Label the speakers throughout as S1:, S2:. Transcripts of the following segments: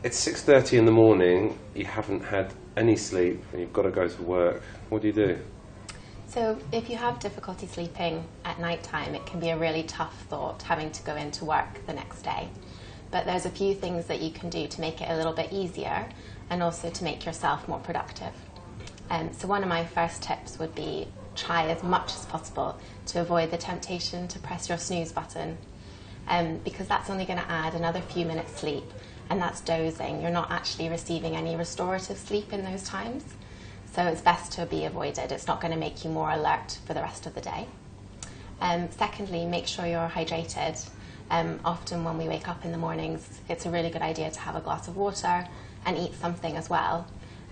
S1: It's 6:30 in the morning, you haven't had any sleep and you've got to go to work. What do you do?
S2: So if you have difficulty sleeping at night time, it can be a really tough thought having to go into work the next day. But there's a few things that you can do to make it a little bit easier and also to make yourself more productive. So one of my first tips would be try as much as possible to avoid the temptation to press your snooze button, because that's only going to add another few minutes sleep, and that's dozing. You're not actually receiving any restorative sleep in those times, so it's best to be avoided. It's not going to make you more alert for the rest of the day. Secondly, make sure you're hydrated. Often when we wake up in the mornings, it's a really good idea to have a glass of water and eat something as well.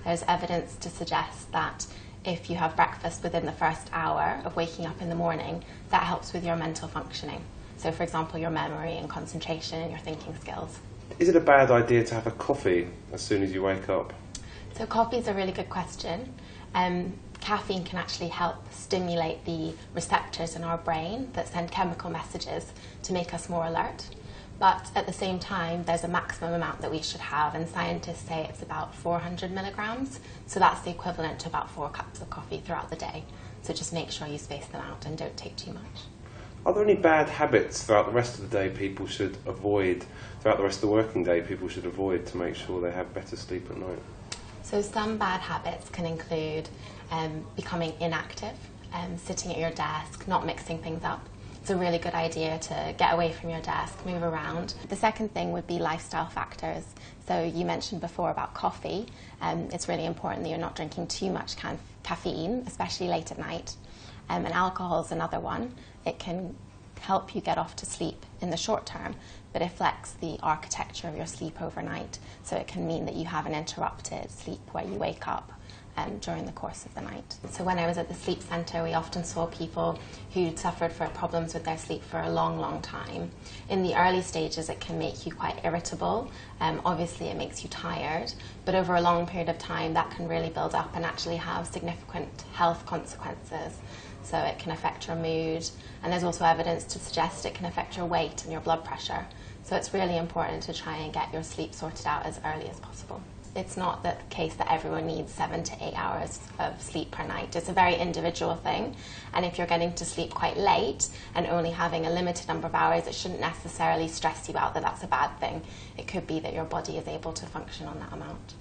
S2: There's evidence to suggest that if you have breakfast within the first hour of waking up in the morning, that helps with your mental functioning. So for example, your memory and concentration and your thinking skills.
S1: Is it a bad idea to have a coffee as soon as you wake up?
S2: So coffee is a really good question. Caffeine can actually help stimulate the receptors in our brain that send chemical messages to make us more alert. But at the same time, there's a maximum amount that we should have, and scientists say it's about 400 milligrams. So that's the equivalent to about 4 cups of coffee throughout the day. So just make sure you space them out and don't take too much.
S1: Are there any bad habits throughout the rest of the day people should avoid, throughout the rest of the working day people should avoid to make sure they have better sleep at night?
S2: So some bad habits can include becoming inactive, sitting at your desk, not mixing things up. It's a really good idea to get away from your desk, move around. The second thing would be lifestyle factors. So you mentioned before about coffee. It's really important that you're not drinking too much caffeine, especially late at night. And alcohol is another one. It can help you get off to sleep in the short term, but it affects the architecture of your sleep overnight. So it can mean that you have an interrupted sleep where you wake up during the course of the night. So when I was at the sleep centre, we often saw people who suffered from problems with their sleep for a long, long time. In the early stages, it can make you quite irritable. Obviously, it makes you tired, but over a long period of time, that can really build up and actually have significant health consequences. So it can affect your mood, and there's also evidence to suggest it can affect your weight and your blood pressure. So it's really important to try and get your sleep sorted out as early as possible. It's not the case that everyone needs 7 to 8 hours of sleep per night. It's a very individual thing, and if you're getting to sleep quite late and only having a limited number of hours, it shouldn't necessarily stress you out that that's a bad thing. It could be that your body is able to function on that amount.